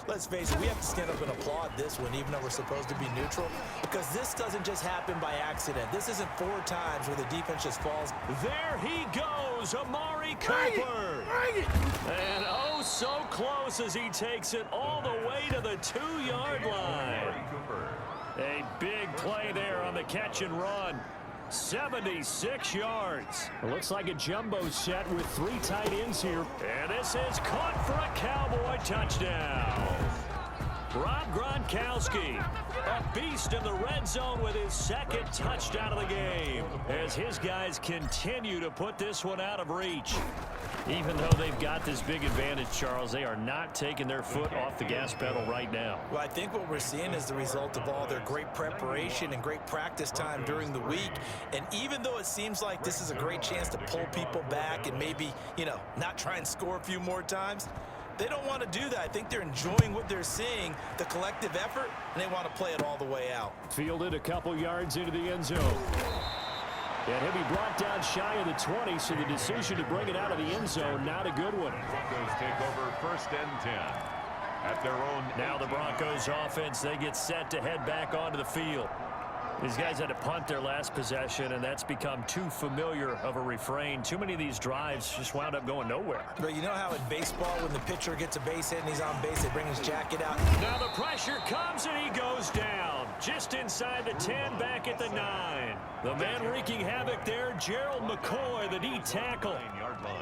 Let's face it, we have to stand up and applaud this one, even though we're supposed to be neutral, because this doesn't just happen by accident. This isn't 4 times where the defense just falls. There he goes, Amari Cooper. And oh, so close as he takes it all the way to the 2-yard line. A big play there on the catch and run. 76 yards. It looks like a jumbo set with 3 tight ends here. And this is caught for a Cowboy touchdown. Rob Gronkowski, a beast in the red zone with his 2nd touchdown of the game, as his guys continue to put this one out of reach. Even though they've got this big advantage, Charles, they are not taking their foot off the gas pedal right now. Well, I think what we're seeing is the result of all their great preparation and great practice time during the week. And even though it seems like this is a great chance to pull people back and maybe, not try and score a few more times, they don't want to do that. I think they're enjoying what they're seeing, the collective effort, and they want to play it all the way out. Fielded a couple yards into the end zone. And he'll be brought down shy of the 20, so the decision to bring it out of the end zone, not a good one. Broncos take over 1st and 10 at their own. Now the Broncos offense, they get set to head back onto the field. These guys had to punt their last possession, and that's become too familiar of a refrain. Too many of these drives just wound up going nowhere. But you know how in baseball, when the pitcher gets a base hit and he's on base, they bring his jacket out? Now the pressure comes, and he goes down. Just inside the 10, back at the 9. The man wreaking havoc there, Gerald McCoy, the D tackle.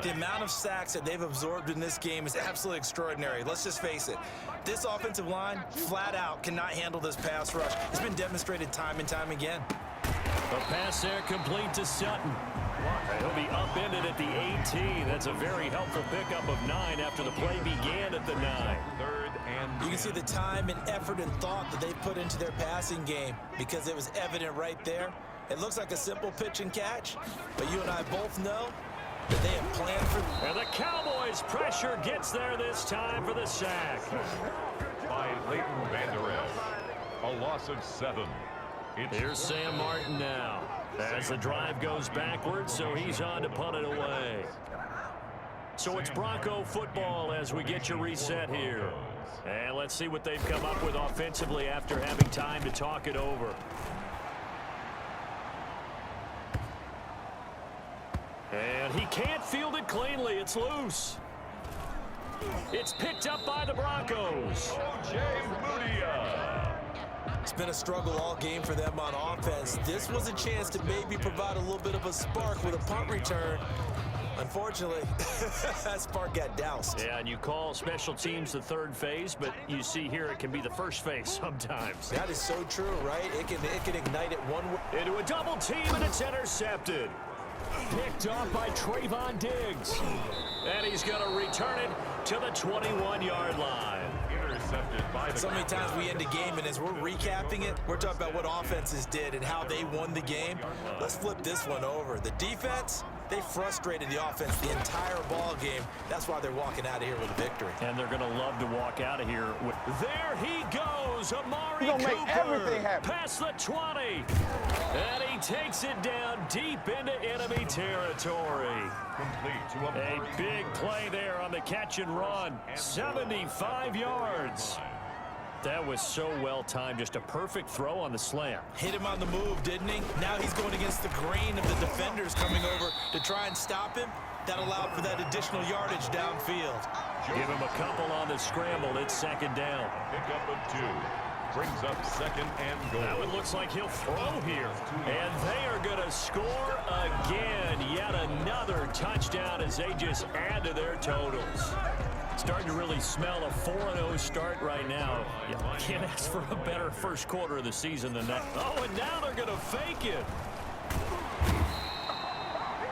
The amount of sacks that they've absorbed in this game is absolutely extraordinary. Let's just face it. This offensive line, flat out, cannot handle this pass rush. It's been demonstrated time and time again. The pass there complete to Sutton. He'll be upended at the 18. That's a very helpful pickup of 9 after the play began at the 9. 3rd and 10. You can see the time and effort and thought that they put into their passing game because it was evident right there. It looks like a simple pitch and catch, but you and I both know that they have planned for. And the Cowboys' pressure gets there this time for the sack. By Leighton Vander Esch. A loss of 7. Here's Sam Martin now as the drive goes backwards, so he's on to punt it away. So it's Bronco football as we get you reset here. And let's see what they've come up with offensively after having time to talk it over. And he can't field it cleanly. It's loose. It's picked up by the Broncos. It's been a struggle all game for them on offense. This was a chance to maybe provide a little bit of a spark with a punt return. Unfortunately, that spark got doused. Yeah, and you call special teams the 3rd phase, but you see here it can be the 1st phase sometimes. That is so true, right? It can ignite it one way. Into a double team, and it's intercepted. Picked off by Trayvon Diggs. And he's going to return it to the 21-yard line. Intercepted by the. So many times we end a game, and as we're recapping it, we're talking about what offenses did and how they won the game. Let's flip this one over. The defense, they frustrated the offense the entire ball game. That's why they're walking out of here with a victory. And they're going to love to walk out of here with. There he goes, Amari He's gonna Cooper. make everything happen. Past the 20. And he takes it down deep into enemy territory. Complete to A big play there on the catch and run. 75 yards. That was so well timed. Just a perfect throw on the slant. Hit him on the move, didn't he? Now he's going against the grain of the defenders coming over to try and stop him. That allowed for that additional yardage downfield. Give him a couple on the scramble. It's 2nd down. pickup of 2. Brings up 2nd and goal. Now it looks like he'll throw here. And they are going to score again. Yet another touchdown as they just add to their totals. Starting to really smell a 4-0 start right now. You can't ask for a better first quarter of the season than that. Oh, and now they're going to fake it.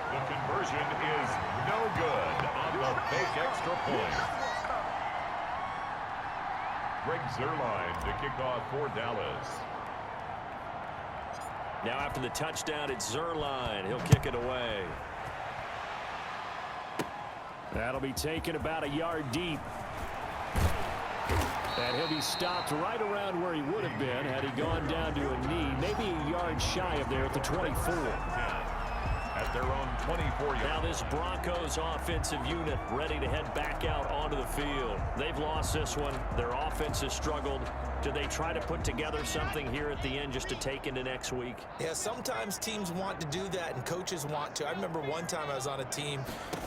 The conversion is no good on the fake extra point. Greg Zuerlein to kick off for Dallas. Now after the touchdown, it's Zuerlein. He'll kick it away. That'll be taken about a yard deep. And he'll be stopped right around where he would have been had he gone down to a knee, maybe a yard shy of there at the 24. At their own 24 yards. Now this Broncos offensive unit ready to head back out onto the field. They've lost this one. Their offense has struggled. Do they try to put together something here at the end just to take into next week? Yeah, sometimes teams want to do that and coaches want to. I remember one time I was on a team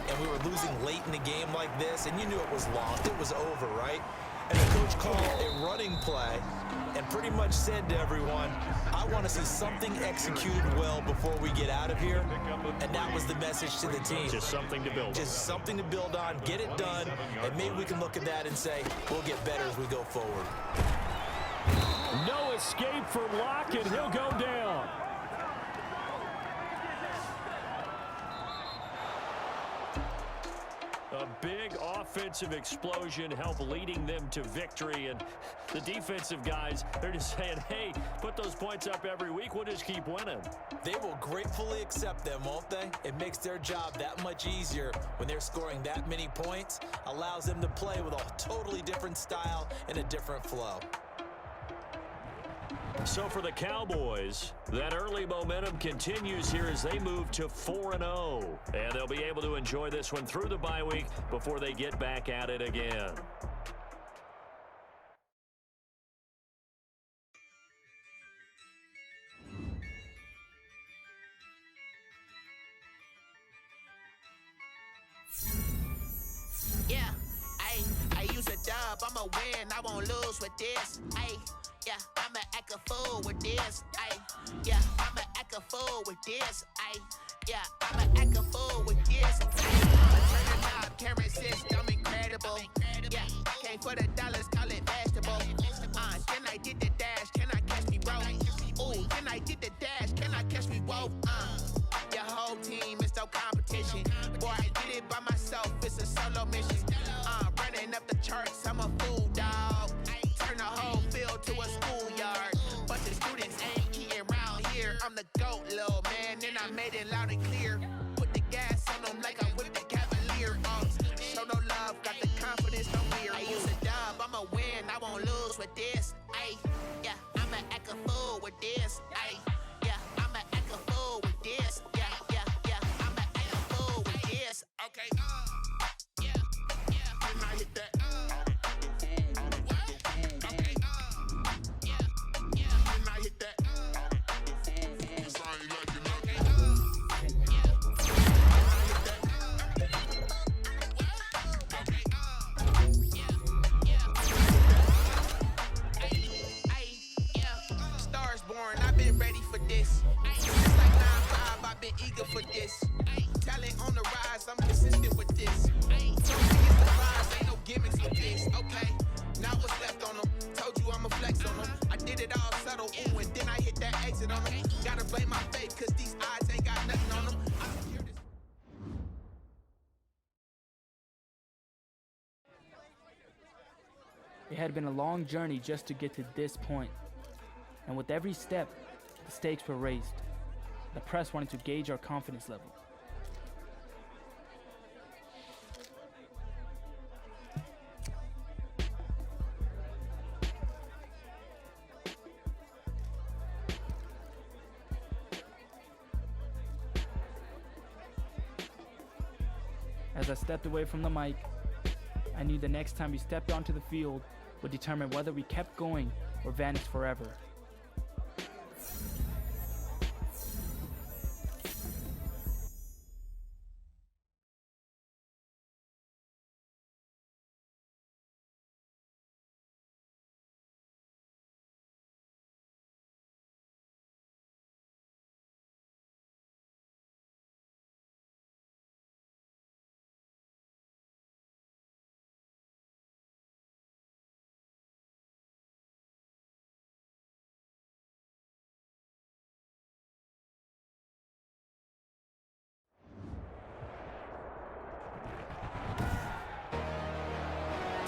and we were losing late in the game like this, and you knew it was lost. It was over, right? And the coach called a running play and pretty much said to everyone, I want to see something executed well before we get out of here. And that was the message to the team. Just something to build on. Just something to build on, get it done, and maybe we can look at that and say, we'll get better as we go forward. No escape for Locke, and he'll go down. A big offensive explosion helped leading them to victory, and the defensive guys, they're just saying, hey, put those points up every week, we'll just keep winning. They will gratefully accept them, won't they? It makes their job that much easier when they're scoring that many points, allows them to play with a totally different style and a different flow. So for the Cowboys, that early momentum continues here as they move to 4-0. And they'll be able to enjoy this one through the bye week before they get back at it again. Yeah, I use a dub, I'ma win, I won't lose with this. Yeah, I'ma act a fool with this. Yeah, I'ma act a fool with this. Yeah, I'ma act a fool with this. I'ma turn the knob, camera system incredible. Yeah, came for the dollars, call it vegetable. Then I did the dash, can I catch me, bro? Ooh, then I did the dash, can I catch me, whoa? Your whole team is no competition. Boy, I did it by myself, it's a solo mission. Running up the charts, I'm a fool, dog. Turn the whole field to a schoolyard. But the students ain't eating round here. I'm the GOAT, little man, and I made it loud and clear. Put the gas on them like I'm with the Cavalier. Show no love, got the confidence, no fear. I use a dub, I'ma win, I won't lose with this. Yeah, I'ma act a fool with this. Yeah, I'ma act a fool with this. Yeah, I'ma act a fool with this. Okay, yeah, can I hit that? Eager for this. Talent on the rise, I'm consistent with this. Don't forget the prize, ain't no gimmicks with this. Okay, now what's left on them? Told you I'ma flex on them. I did it all subtle, ooh, and then I hit that exit on them. Gotta blame my faith, cause these odds ain't got nothing on them. It had been a long journey just to get to this point. And with every step, the stakes were raised. The press wanted to gauge our confidence level. As I stepped away from the mic, I knew the next time we stepped onto the field would determine whether we kept going or vanished forever.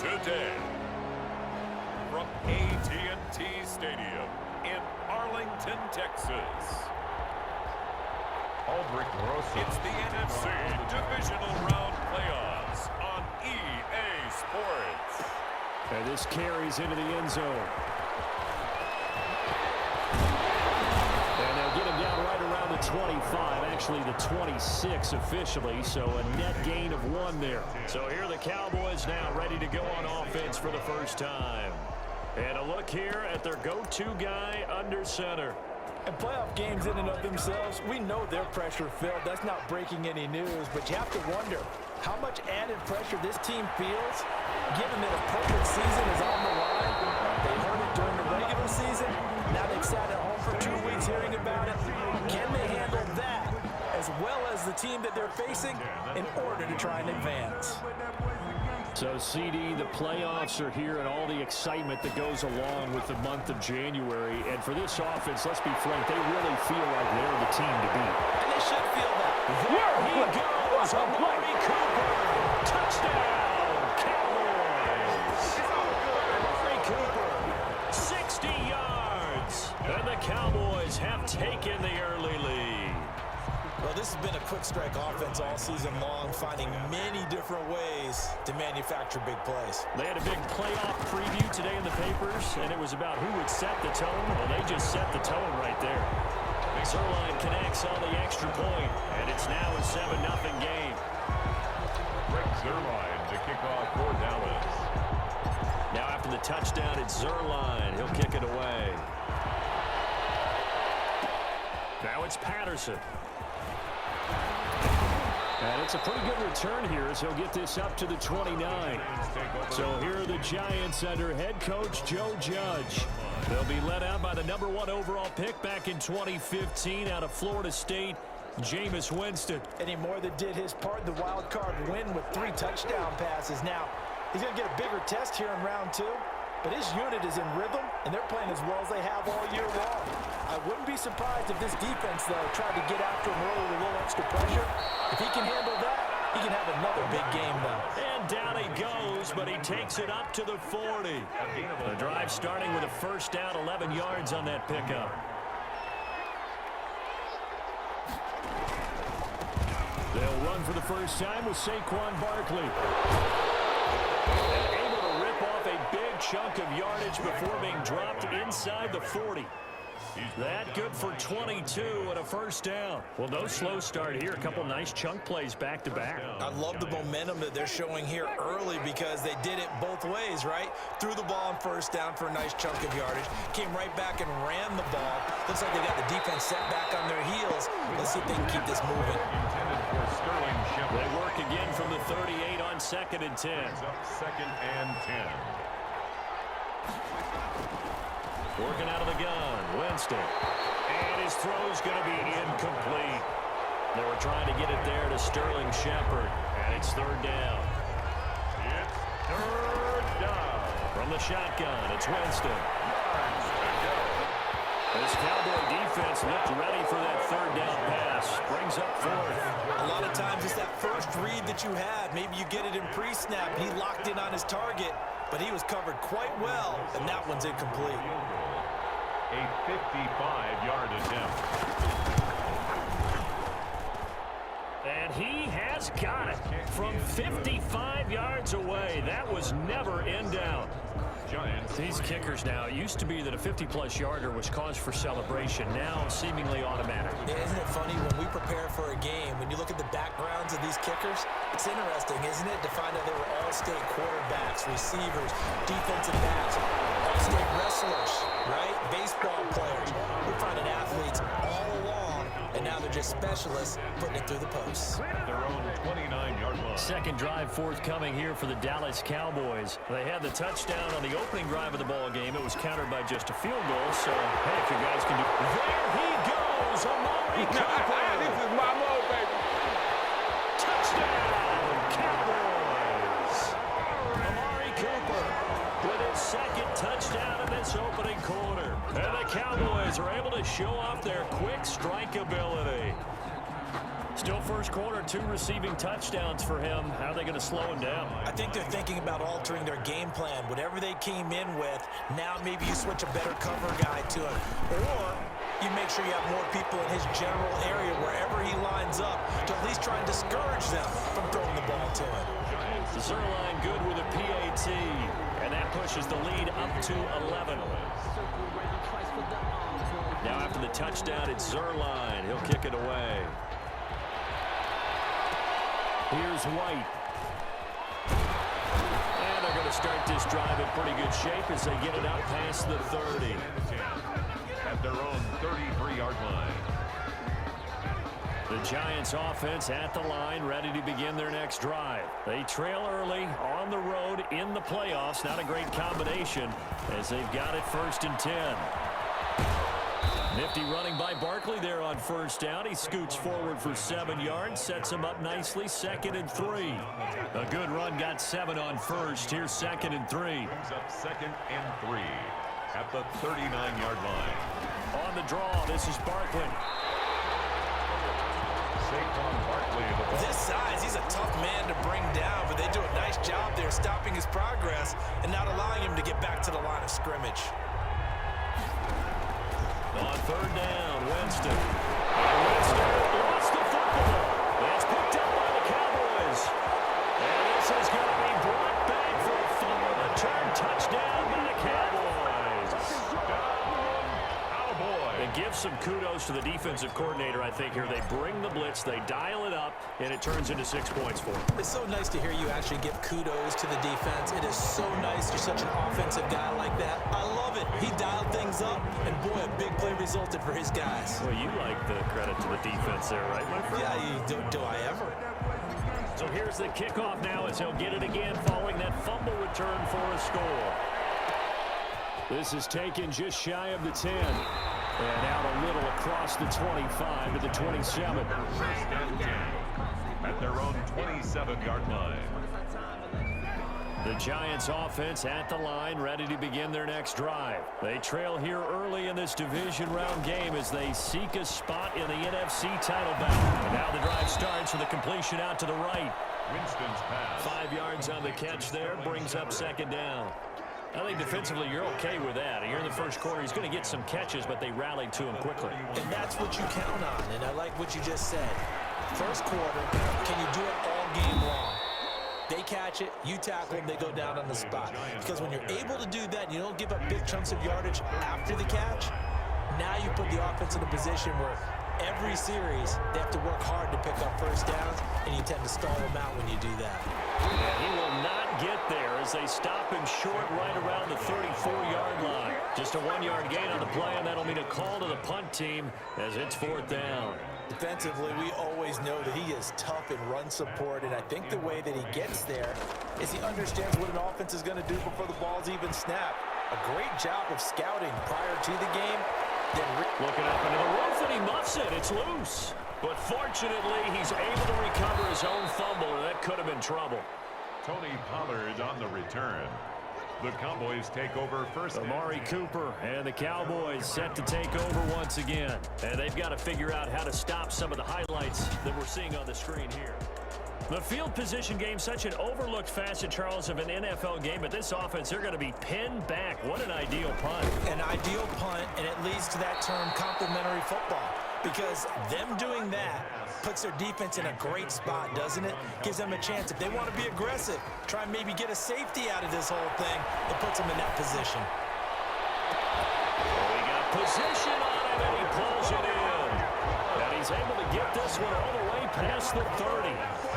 Today, from AT&T Stadium in Arlington, Texas. It's the NFC Divisional Round Playoffs on EA Sports. And this carries into the end zone. And they'll get him down right around the 25. actually the 26 officially, so a net gain of 1 there. So here are the Cowboys now ready to go on offense for the first time. And a look here at their go-to guy under center. And playoff games in and of themselves, we know they're pressure-filled. That's not breaking any news, but you have to wonder how much added pressure this team feels, given that a perfect season is on the line. They heard it during the regular season. Now they've sat at home for 2 weeks hearing about it. Can they handle that, as well as the team that they're facing, in order to try and advance? So, CD, the playoffs are here and all the excitement that goes along with the month of January. And for this offense, let's be frank, they really feel like they're the team to beat. And they should feel that. There he goes, Amari Cooper. Touchdown, Cowboys. Amari Cooper, 60 yards. And the Cowboys have taken the early lead. Well, this has been a quick strike offense all season long, finding many different ways to manufacture big plays. They had a big playoff preview today in the papers, and it was about who would set the tone. Well, they just set the tone right there. Zerline connects on the extra point, and it's now a 7-0 game. Rick Zerline to kick off for Dallas. Now after the touchdown, it's Zerline. He'll kick it away. Now it's Patterson. And it's a pretty good return here as he'll get this up to the 29. So here are the Giants under head coach Joe Judge. They'll be led out by the #1 overall pick back in 2015 out of Florida State, Jameis Winston. And he more than did his part in the wild card win with 3 touchdown passes. Now, he's going to get a bigger test here in round 2. But his unit is in rhythm, and they're playing as well as they have all year long. I wouldn't be surprised if this defense, though, tried to get after him early with a little extra pressure. If he can handle that, he can have another big game, though. And down he goes, but he takes it up to the 40. The drive starting with a first down, 11 yards on that pickup. They'll run for the first time with Saquon Barkley. And able to rip off a big chunk of yardage before being dropped inside the 40. That good for 22 and a first down. Well, no slow start here. A couple nice chunk plays back-to-back. I love the momentum that they're showing here early because they did it both ways, right? Threw the ball on first down for a nice chunk of yardage. Came right back and ran the ball. Looks like they got the defense set back on their heels. Let's see if they can keep this moving. They work again from the 38 on 2nd and 10. Second and 10. Working out of the gun, Winston. And his throw's going to be incomplete. They were trying to get it there to Sterling Shepard, and it's 3rd down. It's 3rd down. From the shotgun, it's Winston. This Cowboy defense looked ready for that 3rd down pass. Brings up 4th. A lot of times it's that first read that you have. Maybe you get it in pre-snap. He locked in on his target, but he was covered quite well, and that one's incomplete. A 55-yard attempt. And he has got it from 55 yards away. That was never in doubt. Giants. These kickers now, it used to be that a 50-plus yarder was cause for celebration. Now seemingly automatic. Yeah, isn't it funny when we prepare for a game, when you look at the backgrounds of these kickers, it's interesting, isn't it, to find out they were all-state quarterbacks, receivers, defensive backs, all-state wrestlers, right? Baseball players. We're finding athletes all along, and now they're just specialists putting it through the posts. Their own 29-yard line. Second drive forthcoming here for the Dallas Cowboys. They had the touchdown on the opening drive of the ball game. It was countered by just a field goal, so hey, if you guys can do... There he goes, Amari Cooper. This is my mode, baby. Touchdown, Cowboys. Amari Cooper with his 2nd touchdown in this opening quarter. And the Cowboys are able to show off their quick strike ability. Still first quarter, 2 receiving touchdowns for him. How are they going to slow him down? I think they're thinking about altering their game plan. Whatever they came in with, now maybe you switch a better cover guy to him. Or you make sure you have more people in his general area wherever he lines up to at least try and discourage them from throwing the ball to him. Zerline good with a PAT, and that pushes the lead up to 11. Now after the touchdown, it's Zerline. He'll kick it away. Here's White. And they're going to start this drive in pretty good shape as they get it out past the 30. At their own 33-yard line. The Giants offense at the line, ready to begin their next drive. They trail early on the road in the playoffs. Not a great combination as they've got it 1st and 10. Nifty running by Barkley there on 1st down. He scoots forward for 7 yards, sets him up nicely, 2nd and 3. A good run, got 7 on 1st. Here's 2nd and 3. Brings up 2nd and 3 at the 39-yard line. On the draw, this is Barkley. Saquon Barkley. This size, he's a tough man to bring down, but they do a nice job there stopping his progress and not allowing him to get back to the line of scrimmage. On 3rd down, Winston. And Winston lost the football. It's picked up by the Cowboys. And this is going to be brought back for a fumble return touchdown by the Cowboys. And give some kudos to the defensive coordinator, I think, here. They bring the blitz, they dial it up, and it turns into 6 points for them. It's so nice to hear you actually give kudos to the defense. It is so nice you're such an offensive guy like that. I love it. He dialed things up, and boy, a big play resulted for his guys. Well, you like the credit to the defense there, right, my friend? Yeah, do I ever? So here's the kickoff now as he'll get it again following that fumble return for a score. This is taken just shy of the 10. And out a little across the 25 to the 27. 1st and 10 at their own 27-yard line. The Giants offense at the line, ready to begin their next drive. They trail here early in this division round game as they seek a spot in the NFC title battle. And now the drive starts with a completion out to the right. Winston's pass. 5 yards on the catch there, brings up 2nd down. I think defensively you're okay with that. Here in the 1st quarter, he's going to get some catches, but they rallied to him quickly. And that's what you count on, and I like what you just said. 1st quarter, can you do it all game long? They catch it, you tackle them, they go down on the spot. Because when you're able to do that, and you don't give up big chunks of yardage after the catch, now you put the offense in a position where every series, they have to work hard to pick up 1st downs, and you tend to stall them out when you do that. And he will not get there as they stop him short right around the 34-yard line. Just a 1-yard gain on the play, and that'll mean a call to the punt team as it's 4th down. Defensively, we always know that he is tough in run support, and I think the way that he gets there is he understands what an offense is going to do before the ball's even snapped. A great job of scouting prior to the game. Looking up into the roof, and he muffs it. It's loose. But fortunately, he's able to recover his own fumble, and that could have been trouble. Tony Pollard on the return. The Cowboys take over 1st. Amari Cooper and the Cowboys set to take over once again. And they've got to figure out how to stop some of the highlights that we're seeing on the screen here. The field position game, such an overlooked facet, Charles, of an NFL game. But this offense, they're going to be pinned back. What an ideal punt. An ideal punt, and it leads to that term complementary football. Because them doing that puts their defense in a great spot, doesn't it? Gives them a chance. If they want to be aggressive, try and maybe get a safety out of this whole thing, it puts them in that position. We got position on him, and he pulls it in. And he's able to get this one all the way past the 30.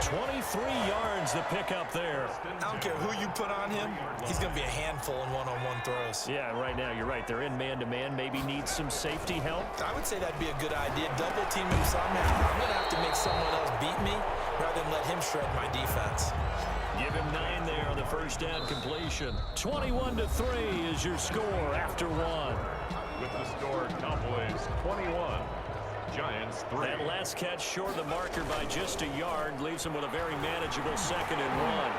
23 yards to pick up there. I don't care who you put on him, he's going to be a handful in one-on-one throws. Yeah, right now you're right. They're in man-to-man, maybe needs some safety help. I would say that'd be a good idea. Double team him somehow. I'm going to have to make someone else beat me rather than let him shred my defense. Give him 9 there on the 1st down completion. 21-3 is your score after 1. With the score, Cowboys 21. Giants 3. That last catch short of the marker by just a yard leaves him with a very manageable 2nd and 1.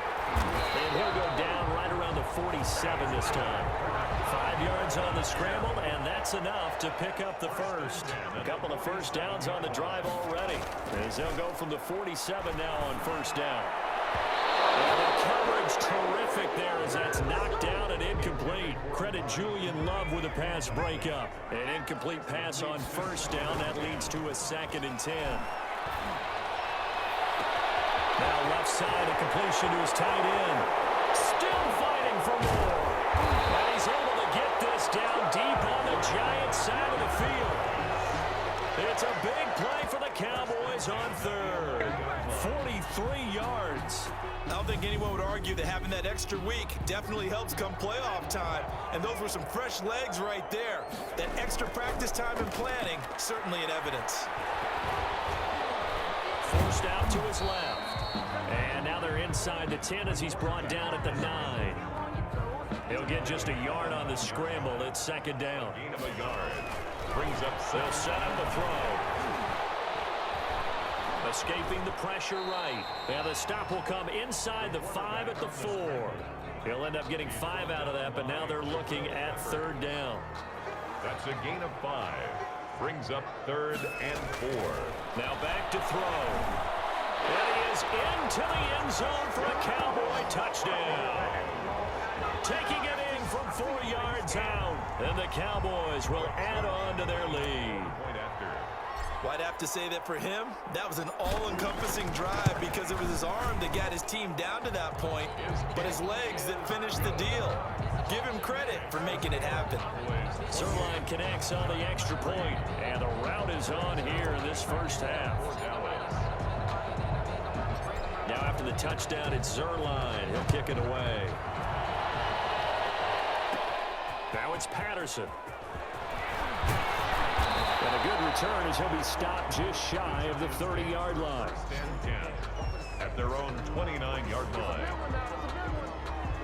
And he'll go down right around the 47 this time. 5 yards on the scramble, and that's enough to pick up the 1st. A couple of 1st downs on the drive already, as they'll go from the 47 now on 1st down. And the coverage terrific there as that's knocked down and incomplete. Credit Julian Love with a pass breakup. An incomplete pass on 1st down. That leads to a 2nd and 10. Now left side, a completion to his tight end. Still fighting for more. And he's able to get this down deep on the Giants side of the field. It's a big play for the Cowboys on 3rd. 3 yards. I don't think anyone would argue that having that extra week definitely helps come playoff time. And those were some fresh legs right there. That extra practice time and planning, certainly in evidence. Forced out to his left. And now they're inside the 10 as he's brought down at the 9. He'll get just a yard on the scramble. It's second down. Gain of a yard. Brings up They'll set up the throw. Escaping the pressure right. Now the stop will come inside the 5 at the 4. He'll end up getting 5 out of that, but now they're looking at third down. That's a gain of 5. Brings up 3rd and 4. Now back to throw. And he is into the end zone for a Cowboy touchdown. Taking it in from 4 yards out. And the Cowboys will add on to their lead. Point after. Well, I'd have to say that for him, that was an all-encompassing drive because it was his arm that got his team down to that point, but his legs that finished the deal. Give him credit for making it happen. Zerline connects on the extra point, and the route is on here in this first half. Now after the touchdown, it's Zerline. He'll kick it away. Now it's Patterson. And a good return as he'll be stopped just shy of the 30-yard line. Stand 10 at their own 29-yard line.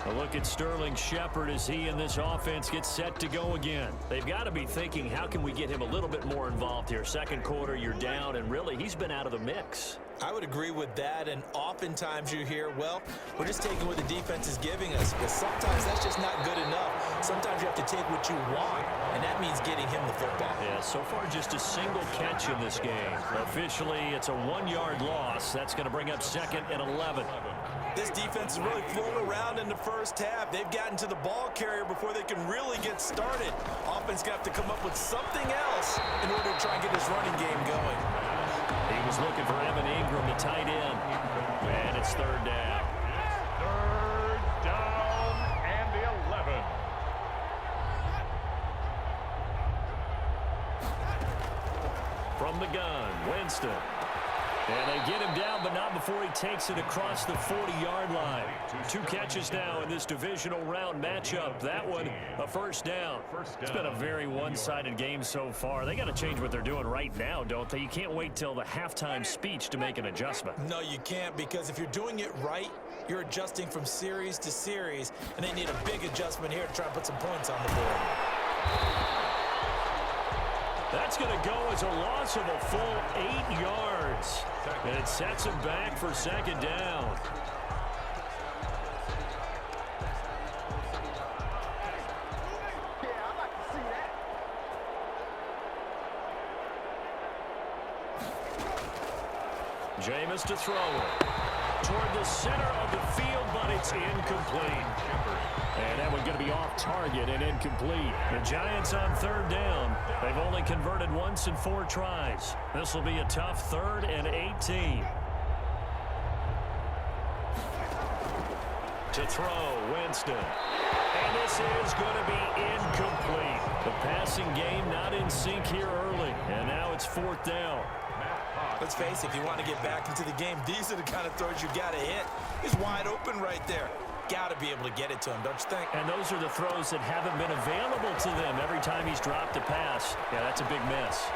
A look at Sterling Shepard as he and this offense get set to go again. They've got to be thinking, how can we get him a little bit more involved here? Second quarter, you're down, and really, he's been out of the mix. I would agree with that, and oftentimes you hear, well, we're just taking what the defense is giving us, but sometimes that's just not good enough. Sometimes you have to take what you want, and that means getting him the football. Yeah, so far just a single catch in this game. Officially, it's a 1-yard loss. That's going to bring up 2nd and 11. This defense is really flown around in the first half. They've gotten to the ball carrier before they can really get started. Offense got to come up with something else in order to try and get this running game going. He was looking for Evan Ingram, the tight end. And it's third down. Third down and 11. From the gun, Winston. And they get him down, but not before he takes it across the 40-yard line. 2 catches now in this divisional round matchup. That one, a first down. It's been a very one-sided game so far. They got to change what they're doing right now, don't they? You can't wait till the halftime speech to make an adjustment. No, you can't, because if you're doing it right, you're adjusting from series to series, and they need a big adjustment here to try and put some points on the board. That's going to go as a loss of a full 8 yards. And it sets him back for second down. Jameis to throw it. Toward the center of the field, but it's incomplete. And that one going to be off target and incomplete. The Giants on third down. They've only converted once in 4 tries. This will be a tough 3rd and 18. To throw, Winston. And this is going to be incomplete. The passing game not in sync here early. And now it's 4th down. Let's face it, if you want to get back into the game, these are the kind of throws you got to hit. He's wide open right there. Got to be able to get it to him, don't you think? And those are the throws that haven't been available to them every time he's dropped a pass. Yeah, that's a big miss.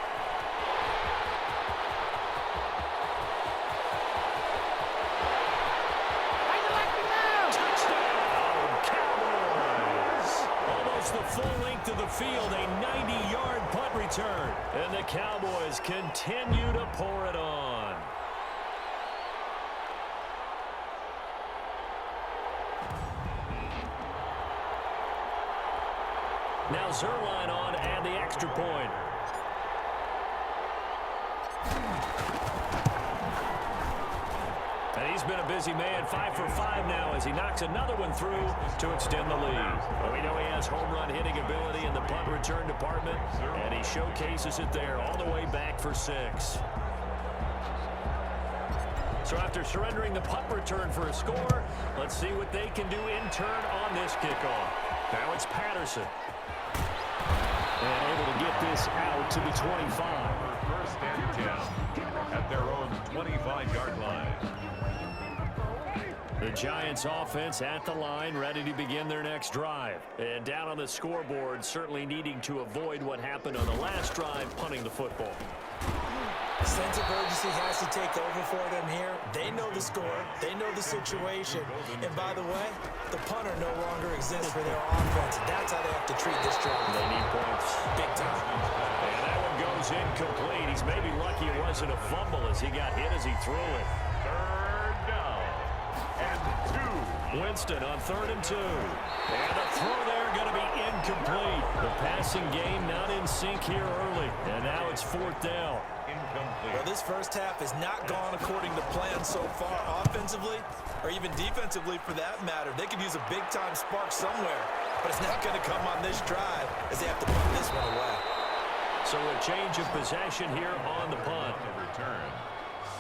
Touchdown, Cowboys! Almost the full length of the field, a 90-yard punt return. And the Cowboys continue to pour it on. Now Zerline on and the extra point. And he's been a busy man, 5 for 5 now as he knocks another one through to extend the lead. Well, we know he has home run hitting ability in the punt return department, and he showcases it there all the way back for 6. So after surrendering the punt return for a score, let's see what they can do in turn on this kickoff. Now it's Patterson. And able to get this out to the 25. First and 10 at their own 25-yard line. The Giants offense at the line, ready to begin their next drive. And down on the scoreboard, certainly needing to avoid what happened on the last drive, punting the football. Sense of urgency has to take over for them here. They know the score. They know the situation. And by the way, the punter no longer exists for their offense. That's how they have to treat this drive. They need points. Big time. And that one goes incomplete. He's maybe lucky it wasn't a fumble as he got hit as he threw it. Third down and 2. Winston on 3rd and 2. And the throw there going to be incomplete. The passing game not in sync here early. And now it's 4th down. Well, this first half has not gone according to plan so far offensively or even defensively for that matter. They could use a big-time spark somewhere, but it's not going to come on this drive as they have to punt this one away. So a change of possession here on the punt. Return.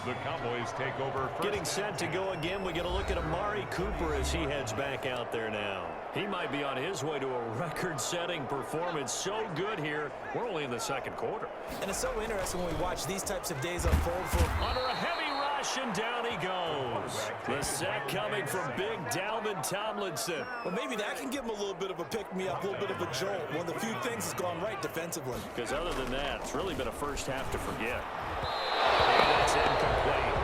The Cowboys take over first. Getting set to go again. We get a look at Amari Cooper as he heads back out there now. He might be on his way to a record-setting performance. So good here. We're only in the second quarter. And it's so interesting when we watch these types of days unfold for him. Under a heavy rush, and down he goes. The sack coming from big Dalvin Tomlinson. Well, maybe that can give him a little bit of a pick-me-up, a little bit of a jolt. One of the few things that's gone right defensively. Because other than that, it's really been a first half to forget. And that's incomplete.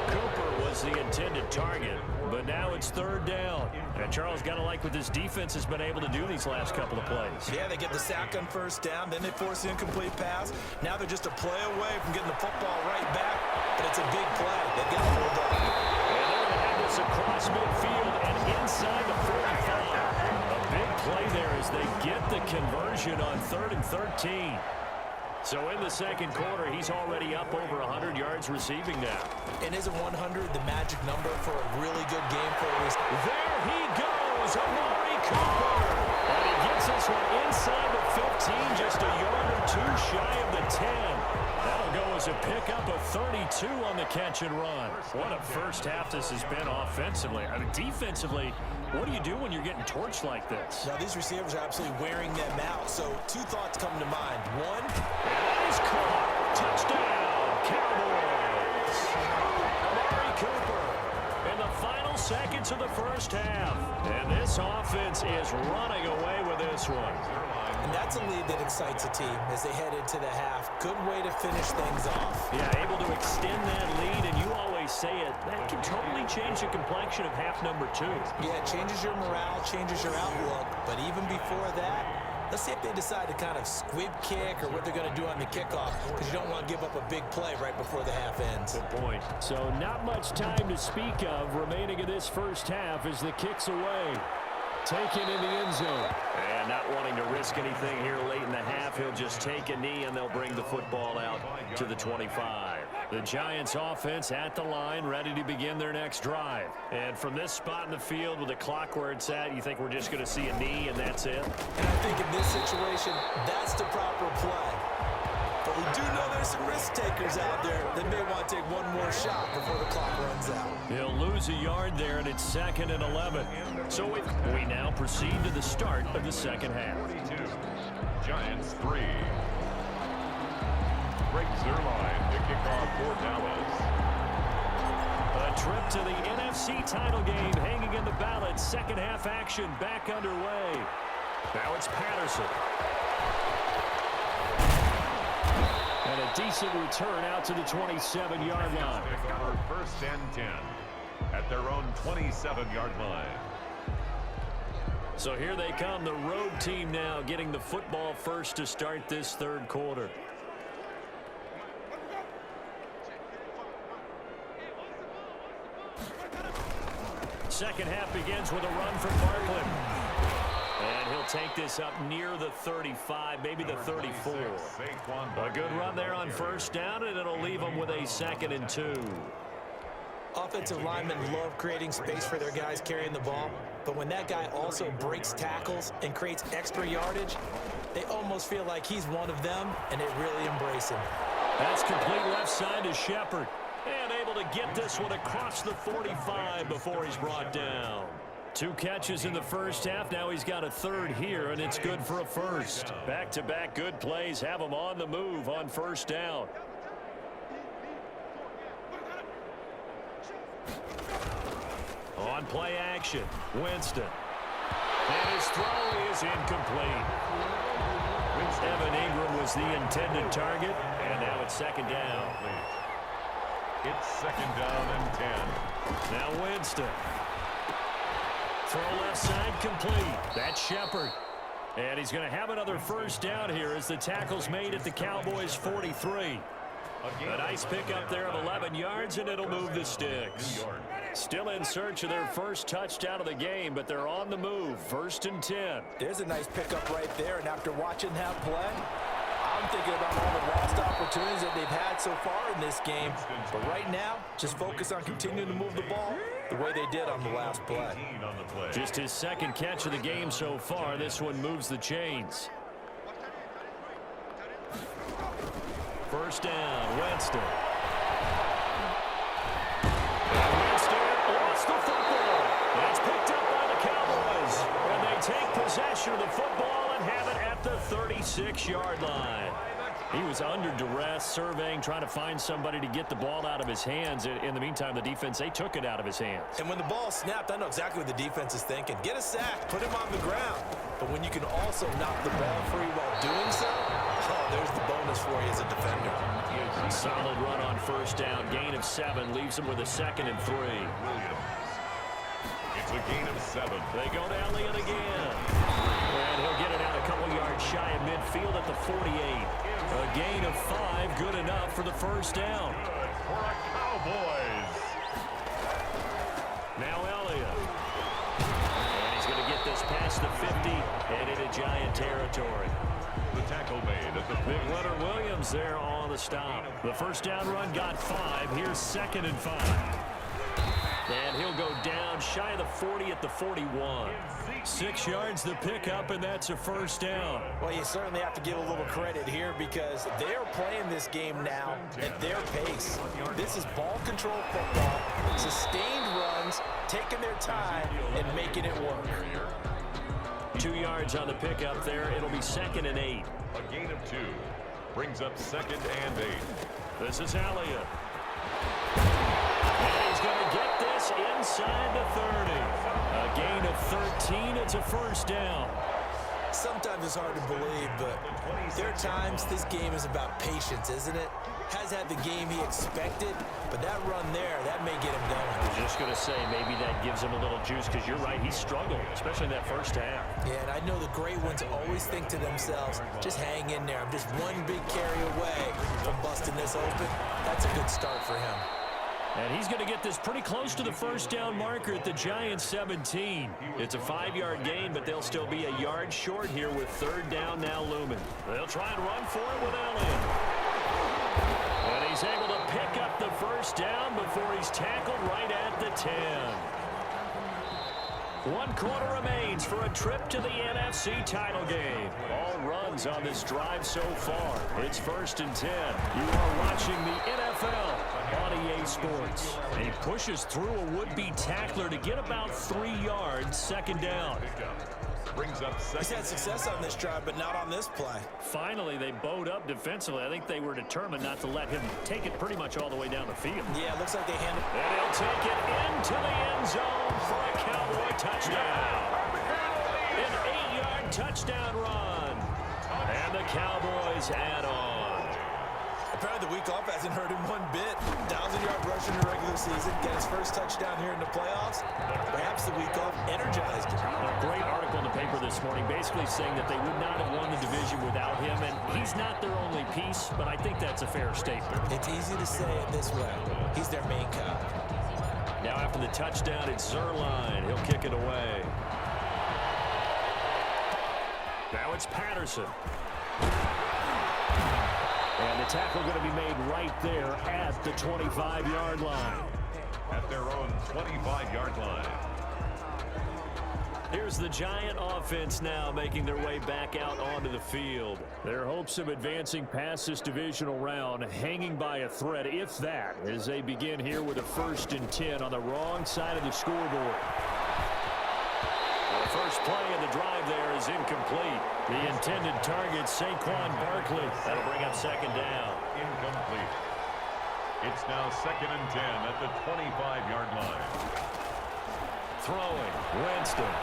Cooper was the intended target, but now it's 3rd down. And Charles got to like what this defense has been able to do these last couple of plays. Yeah, they get the sack on 1st down, then they force the incomplete pass. Now they're just a play away from getting the football right back, but it's a big play. They get a hold of it. And they're going to have this across midfield and inside the 45. A big play there as they get the conversion on 3rd and 13. So in the second quarter, he's already up over 100 yards receiving now. And isn't 100 the magic number for a really good game for a receiver? There he goes, Amari Cooper. And he gets this one inside the 15, just a yard or 2 shy of the 10. That'll go as a pickup of 32 on the catch and run. What a first half this has been offensively. I mean, defensively, what do you do when you're getting torched like this? Now, these receivers are absolutely wearing them out. So 2 thoughts come to mind. One, and that is caught. Touchdown, Cowboys. Amari Cooper in the final seconds of the first half. And this offense is running away with this one. and that's a lead that excites a team as they head into the half. Good way to finish things off. Yeah, able to extend that lead, and you always say it, that can totally change the complexion of half number 2. Yeah, it changes your morale, changes your outlook, but even before that, let's see if they decide to kind of squib kick or what they're going to do on the kickoff, because you don't want to give up a big play right before the half ends. Good point. So not much time to speak of remaining in this first half as the kick's away. Taken in the end zone. And not wanting to risk anything here late in the half, he'll just take a knee and they'll bring the football out to the 25. The Giants offense at the line, ready to begin their next drive. And from this spot in the field with the clock where it's at, you think we're just going to see a knee and that's it? And I think in this situation, that's the proper play. But we do know there's some risk takers out there that may want to take one more shot before the clock runs out. He'll lose a yard there, and it's 2nd and 11. So we now proceed to the start of the second half. 42. Giants 3. Breaks their line to kick off for Dallas. A trip to the NFC title game hanging in the balance. Second half action back underway. Now it's Patterson. And a decent return out to the 27-yard line. First and 10 at their own 27-yard line. So here they come, the road team now getting the football first to start this third quarter. Second half begins with a run from Barkley. And he'll take this up near the 35, maybe the 34. A good run there on first down, and it'll leave them with a 2nd and 2. Offensive linemen love creating space for their guys carrying the ball, but when that guy also breaks tackles and creates extra yardage, they almost feel like he's one of them, and they really embrace him. That's complete left side to Shepard. And able to get this one across the 45 before he's brought down. 2 catches in the first half. Now he's got a third here, and it's good for a first. Back-to-back good plays have him on the move on first down. On play action, Winston. And his throw is incomplete. Evan Ingram was the intended target, and now it's second down. It's second down and 10. Now Winston. Throw left side complete. That's Shepard. And he's going to have another first down here as the tackle's made at the Cowboys' 43. A nice pickup there of 11 yards, and it'll move the sticks. Still in search of their first touchdown of the game, but they're on the move. First and 10. There's a nice pickup right there, and after watching that play, I'm thinking about all the lost opportunities that they've had so far in this game. But right now, just focus on continuing to move the ball the way they did on the last play. Just his second catch of the game so far. This one moves the chains. First down, Winston. Winston lost the football. That's picked up by the Cowboys. And they take possession of the football and have it at the 36-yard line. He was under duress, surveying, trying to find somebody to get the ball out of his hands. In the meantime, the defense, they took it out of his hands. And when the ball snapped, I know exactly what the defense is thinking. Get a sack, put him on the ground. But when you can also knock the ball free while doing so, oh, there's the bonus for you as a defender. Solid run on first down. Gain of 7 leaves him with a 2nd and 3. It's a gain of 7. They go to Elliott again. And he'll get it out a couple yards shy of midfield at the 48. A gain of 5, good enough for the first down. Good for a Cowboys. Now Elliott. And he's going to get this past the 50 and into Giant territory. The tackle made at the Big Leonard Williams there on the stop. The first down run got 5. Here's 2nd and 5. And he'll go down shy of the 40 at the 41. 6 yards the pickup, and that's a first down. Well, you certainly have to give a little credit here because they're playing this game now at their pace. This is ball control football, sustained runs, taking their time, and making it work. 2 yards on the pickup there. It'll be 2nd and 8. A gain of 2 brings up 2nd and 8. This is Elliott. And he's going to get this inside the 30. A gain of 13. It's a first down. Sometimes it's hard to believe, but there are times this game is about patience, isn't it? Has had the game he expected, but that run there, that may get him going. I was just going to say, maybe that gives him a little juice, because you're right, he struggled, especially in that first half. Yeah, and I know the great ones always think to themselves, just hang in there. I'm just one big carry away from busting this open. That's a good start for him. And he's going to get this pretty close to the first down marker at the Giants' 17. It's a 5-yard gain, but they'll still be a yard short here with 3rd down now looming. They'll try and run for it with Elliott. And he's able to pick up the first down before he's tackled right at the 10. 1 quarter remains for a trip to the NFC title game. All runs on this drive so far. It's 1st and 10. You are watching the NFL on EA Sports. He pushes through a would-be tackler to get about 3 yards, 2nd down. Brings up 2nd. He's had success on this drive, but not on this play. Finally, they bowed up defensively. I think they were determined not to let him take it pretty much all the way down the field. Yeah, it looks like they handled it. And he'll take it into the end zone for a Cowboy touchdown. An 8-yard touchdown run. And the Cowboys add on. Apparently the week off hasn't hurt him one bit. 1,000-yard rush in the regular season, get his first touchdown here in the playoffs. Perhaps the week off energized him. A great article in the paper this morning basically saying that they would not have won the division without him, and he's not their only piece, but I think that's a fair statement. It's easy to say it this way. He's their main guy. Now after the touchdown, it's Zerline. He'll kick it away. Now it's Patterson. And the tackle going to be made right there at the 25-yard line. At their own 25-yard line. Here's the Giant offense now making their way back out onto the field. Their hopes of advancing past this divisional round hanging by a thread, if that, as they begin here with a 1st and 10 on the wrong side of the scoreboard. first play of the drive there is incomplete. The intended target, Saquon Barkley. That'll bring up second down. Incomplete. It's now 2nd and 10 at the 25-yard line. Throwing, Winston.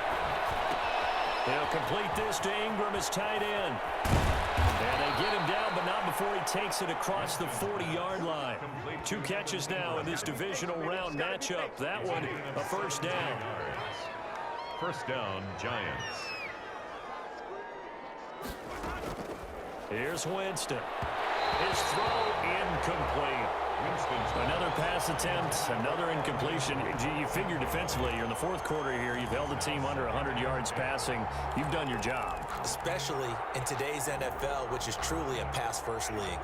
They'll complete this to Ingram as tight end. And they get him down, but not before he takes it across the 40-yard line. 2 catches now in this divisional round matchup. That one, a first down. First down, Giants. Here's Winston. His throw incomplete. Another pass attempt, another incompletion. You figure defensively, you're in the 4th quarter here. You've held the team under 100 yards passing. You've done your job. Especially in today's NFL, which is truly a pass-first league.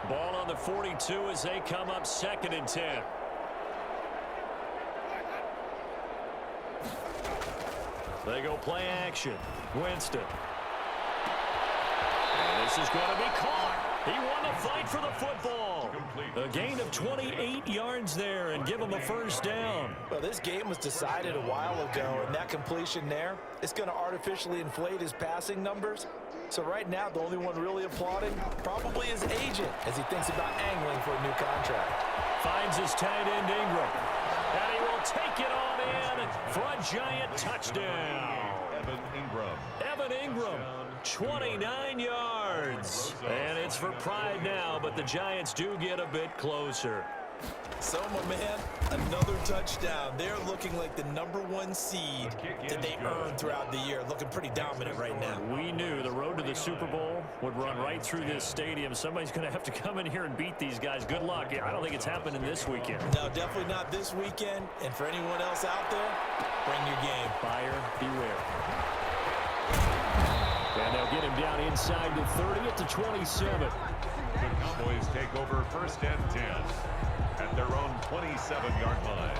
Ball on the 42 as they come up 2nd and 10. They go play action. Winston. And this is going to be caught. He won the fight for the football. A gain of 28 yards there and give him a first down. Well, this game was decided a while ago, and that completion there, it's going to artificially inflate his passing numbers. So right now, the only one really applauding probably his agent as he thinks about angling for a new contract. Finds his tight end Ingram. And he will take it on in for a Giant touchdown. Evan Ingram, 29 yards. And it's for pride now, but the Giants do get a bit closer. So, my man, another touchdown. They're looking like the #1 seed that they earned throughout the year. Looking pretty dominant right now. We knew the road to the Super Bowl would run right through this stadium. Somebody's going to have to come in here and beat these guys. Good luck. I don't think it's happening this weekend. No, definitely not this weekend. And for anyone else out there, bring your game. Buyer beware. And they'll get him down inside the 30 at the 27. The Cowboys take over 1st and 10 at their own 27-yard line.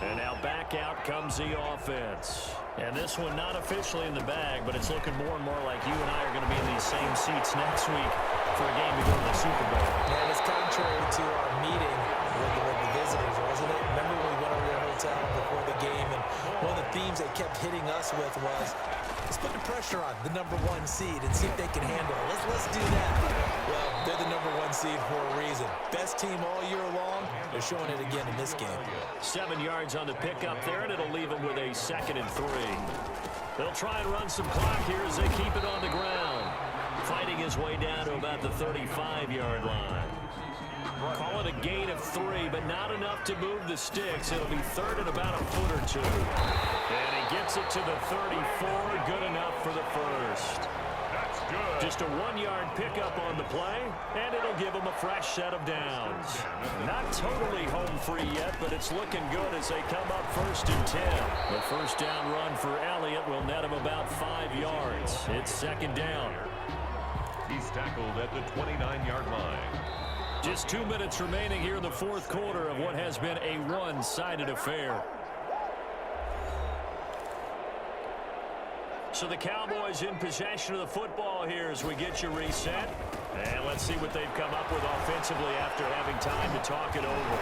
And now back out comes the offense. And this one not officially in the bag, but it's looking more and more like you and I are going to be in these same seats next week for a game to go to the Super Bowl. Man, it's contrary to our meeting with the visitors, wasn't it? Remember when we went over to the hotel before the game, and one of the themes they kept hitting us with was, let's put the pressure on the #1 seed and see if they can handle it. Let's do that. Well, they're the #1 seed for a reason. Best team all year long. They're showing it again in this game. 7 yards on the pickup there, and it'll leave them with a 2nd and 3. They'll try and run some clock here as they keep it on the ground. Fighting his way down to about the 35-yard line. Call it a gain of 3, but not enough to move the sticks. It'll be 3rd and about a foot or 2. And he gets it to the 34. Good enough for the first. That's good. Just a 1-yard pickup on the play, and it'll give him a fresh set of downs. Not totally home free yet, but it's looking good as they come up 1st and 10. The first down run for Elliott will net him about 5 yards. It's 2nd down. He's tackled at the 29-yard line. Just 2 minutes remaining here in the 4th quarter of what has been a one-sided affair. So the Cowboys in possession of the football here as we get you reset. And let's see what they've come up with offensively after having time to talk it over.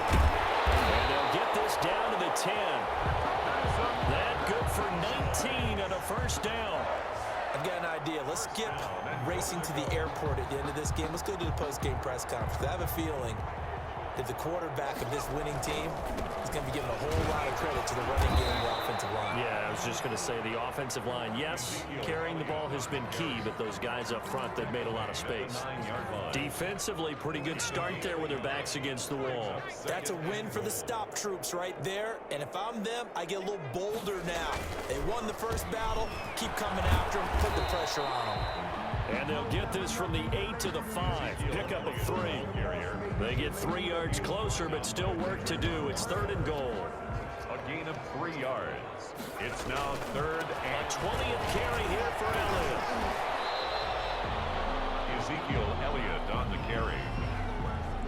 And they'll get this down to the 10. That good for 19 and a first down. I've got an idea. Let's skip racing to the airport at the end of this game. Let's go to the post-game press conference. I have a feeling that the quarterback of this winning team is going to be giving a whole lot of credit to the running game and the offensive line. Yeah, I was just going to say the offensive line, yes, carrying the ball has been key, but those guys up front, they've made a lot of space. Defensively, pretty good start there with their backs against the wall. That's a win for the stop troops right there, and if I'm them, I get a little bolder now. They won the first battle, keep coming after them, put the pressure on them. And they'll get this from the 8 to the 5, pickup of 3. They get 3 yards closer, but still work to do. It's 3rd and goal. A gain of 3 yards. It's now 3rd and a 20th carry here for Elliott. Ezekiel Elliott on the carry.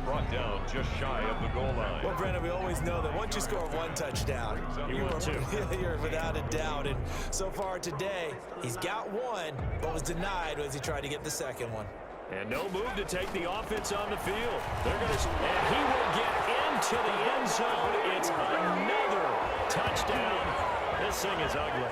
Brought down just shy of the goal line. Well, Brandon, we always know that once you score 1 touchdown, you're without a doubt. And so far today, he's got 1, but was denied as he tried to get the 2nd one. And no move to take the offense on the field. And he will get into the end zone. It's another touchdown. This thing is ugly.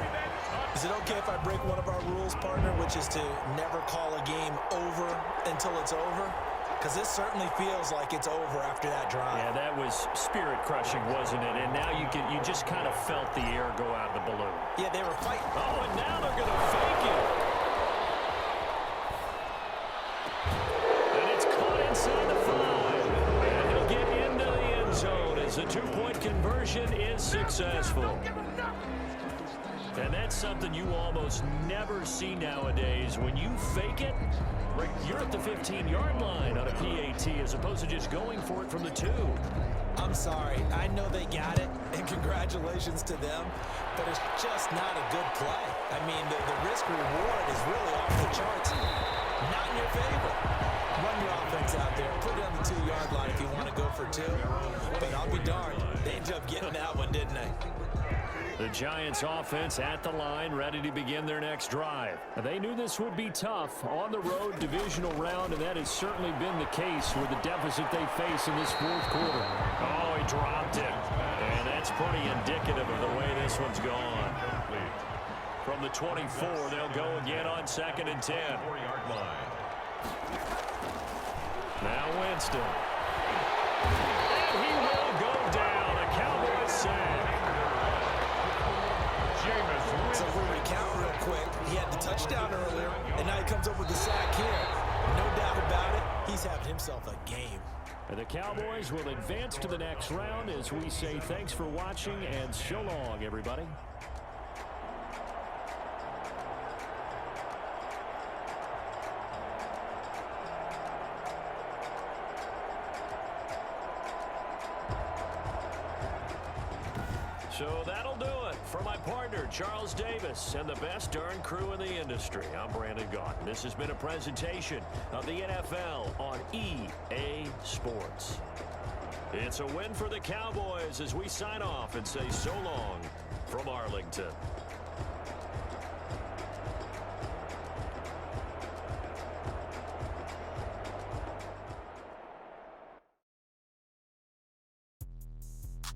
Is it okay if I break one of our rules, partner, which is to never call a game over until it's over? Because this certainly feels like it's over after that drive. Yeah, that was spirit-crushing, wasn't it? And now you just kind of felt the air go out of the balloon. Yeah, they were fighting. Oh, and now they're going to fake it. And it's caught inside the 5. And he'll get into the end zone as the two-point conversion is successful. And that's something you almost never see nowadays. When you fake it, you're at the 15-yard line on a PAT as opposed to just going for it from the 2. I'm sorry. I know they got it, and congratulations to them, but it's just not a good play. I mean, the risk-reward is really off the charts. Not in your favor. Run your offense out there. Put it on the 2-yard line if you want to go for 2. But I'll be darned. They ended up getting that one, didn't they? The Giants offense at the line, ready to begin their next drive. They knew this would be tough on the road divisional round, and that has certainly been the case with the deficit they face in this fourth quarter. Oh, he dropped it. And that's pretty indicative of the way this one's gone. From the 24, they'll go again on 2nd and 10. Now Winston. And he will go down. A Cowboys sack. So if we recount real quick, he had the touchdown earlier, and now he comes up with the sack here. No doubt about it, he's having himself a game. And the Cowboys will advance to the next round as we say thanks for watching and so long, everybody. So that'll do it for my partner, Charles Davis, and the best darn crew in the industry. I'm Brandon Gaudin. This has been a presentation of the NFL on EA Sports. It's a win for the Cowboys as we sign off and say so long from Arlington.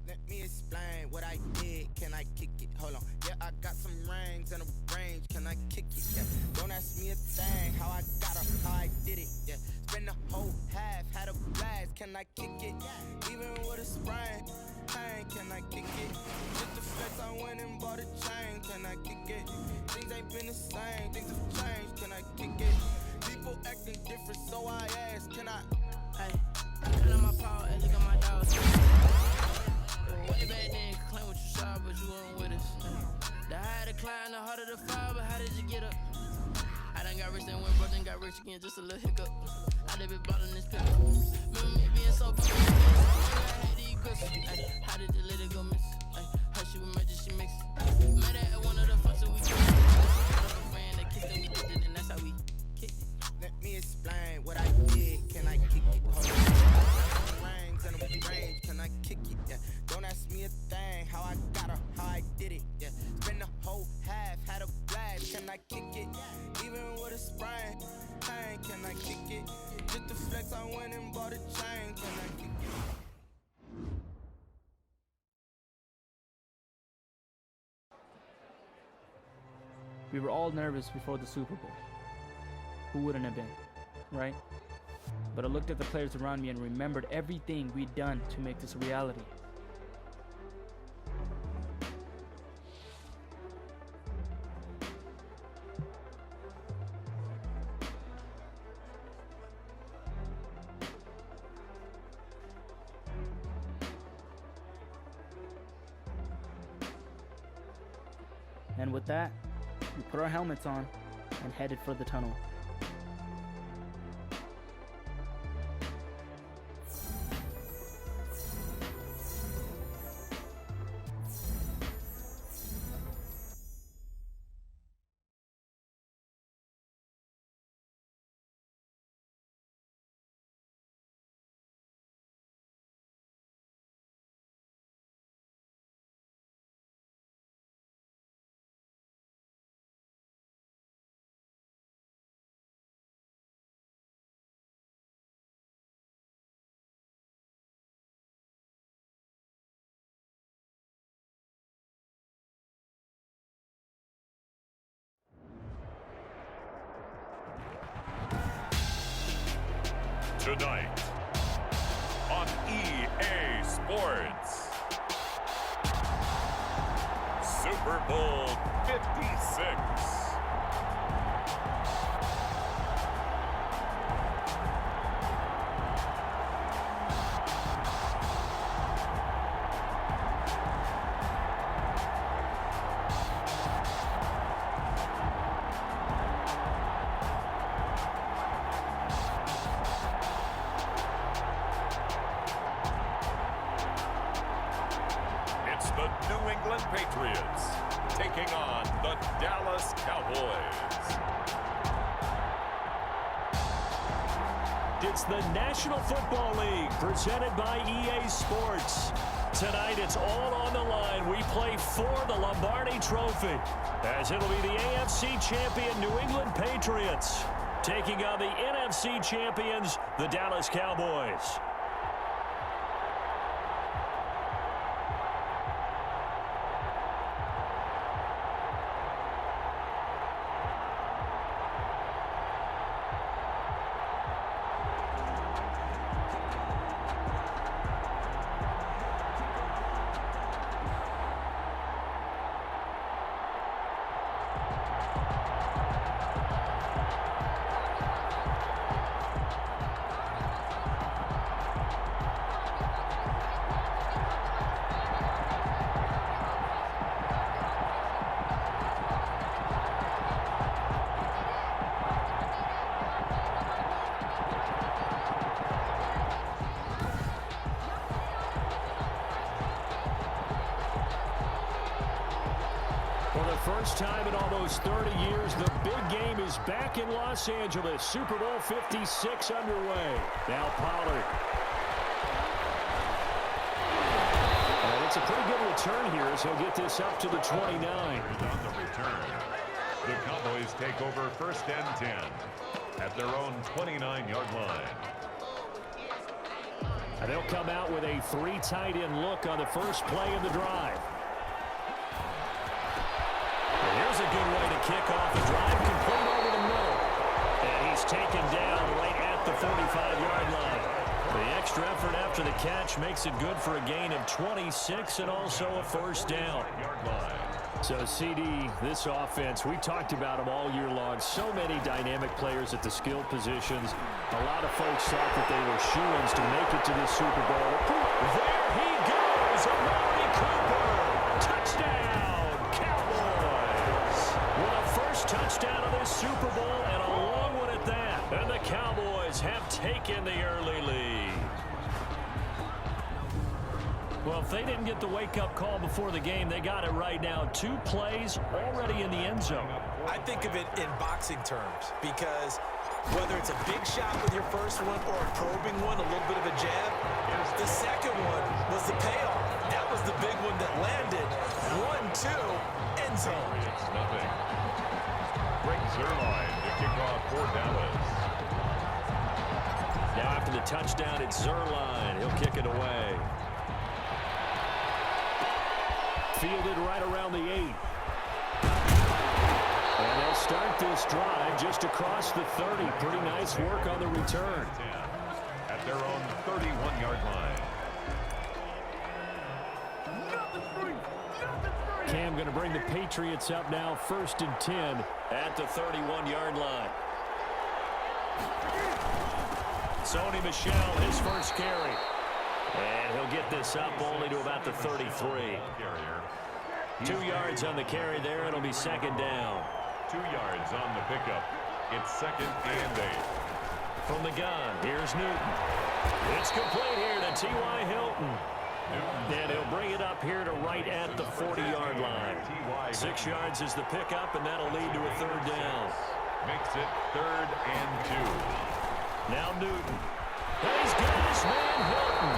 Let me explain what I did. Can I kick it? Hold on. Yeah, I got some rings and a range. Can I kick it? Yeah. Don't ask me a thing. How I got her, how I did it. Yeah. Spend the whole half, had a blast. Can I kick it? Even with a sprain. Pain, can I kick it? Just the flex, I went and bought a chain. Can I kick it? Things ain't been the same. Things have changed. Can I kick it? People acting different, so I ask. Can I? Hey, look at my power and look at my dogs. Way back then, claim what you saw, but you weren't with us. The higher the climb, the harder the fall, but how did you get up? I done got rich and went broke, then got rich again, just a little hiccup. I done been bought in this pickle. Remember me being so pumped, I had these grips. How did the lady go miss? How she with magic, she mix. Met her at one of the functions we did. A friend that kissed and we did it, and that's how we kicked it. Let me explain what I did. Can I kick it? Hold on. Rings and a range. Can I kick it? Yeah. Don't ask me a thing. How I got her, how I did it. Yeah. Spend the whole half, had a blast. Can I kick it? Even with a sprain. Pain, can I kick it? Just the flex, I went and bought a chain. Can I kick it? We were all nervous before the Super Bowl. Who wouldn't have been, right? But I looked at the players around me and remembered everything we'd done to make this a reality. And with that, we put our helmets on and headed for the tunnel. Tonight on EA Sports, Super Bowl 56. The New England Patriots taking on the Dallas Cowboys. It's the National Football League presented by EA Sports. Tonight it's all on the line. We play for the Lombardi Trophy, as it'll be the AFC champion New England Patriots taking on the NFC champions, the Dallas Cowboys. For the first time in almost 30 years, the big game is back in Los Angeles. Super Bowl 56 underway. Now Pollard. And it's a pretty good return here as he'll get this up to the 29. On the return, the Cowboys take over first and 10 at their own 29-yard line. And they'll come out with a 3 tight end look on the first play of the drive. Here's a good way to kick off a drive, complete over the middle. And he's taken down right at the 45-yard line. The extra effort after the catch makes it good for a gain of 26 and also a first down. So, CD, this offense, we talked about them all year long. So many dynamic players at the skill positions. A lot of folks thought that they were shoo-ins to make it to the Super Bowl. There he goes, Amari Cooper. Touchdown, Cowboys. With a first touchdown of this Super Bowl and a long one at that. And the Cowboys have taken the early lead. Well, if they didn't get the wake-up call before the game, they got it right now. 2 plays already in the end zone. I think of it in boxing terms because whether it's a big shot with your first one or a probing one, a little bit of a jab, the second one was the payoff. That was the big one that landed. 1-2, end zone. It's nothing. Greg Zuerlein to kick off for Dallas. Now after the touchdown, it's Zuerlein. He'll kick it away. Fielded right around the 8. And they'll start this drive just across the 30. Pretty nice work on the return. At their own 31-yard line. Cam going to bring the Patriots up now, 1st and 10 at the 31-yard line. Sony Michel, his first carry. And he'll get this up only to about the 33. 2 yards on the carry there. It'll be second down. 2 yards on the pickup. It's 2nd and 8. From the gun, here's Newton. It's complete here to T.Y. Hilton. And he'll bring it up here to right at the 40-yard line. 6 yards is the pickup, and that'll lead to a third down. Makes it 3rd and 2. Now Newton. And he's got his man Hilton.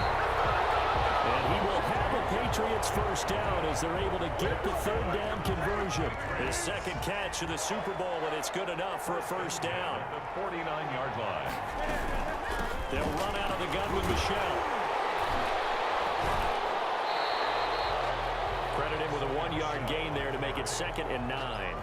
And he will have a Patriots first down as they're able to get the third down conversion. His second catch of the Super Bowl, and it's good enough for a first down. The 49-yard line. They'll run out of the gun with Michel. Credit him with a 1-yard gain there to make it 2nd and 9.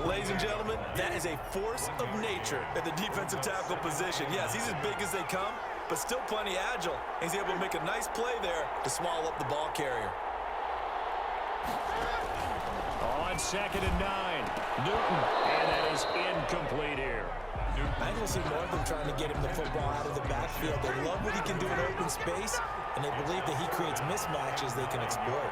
Ladies and gentlemen, that is a force of nature at the defensive tackle position. Yes, he's as big as they come, but still plenty agile. He's able to make a nice play there to swallow up the ball carrier. On 2nd and 9, Newton, and that is incomplete here. I think we'll see more of them trying to get him the football out of the backfield. They love what he can do in open space, and they believe that he creates mismatches they can exploit.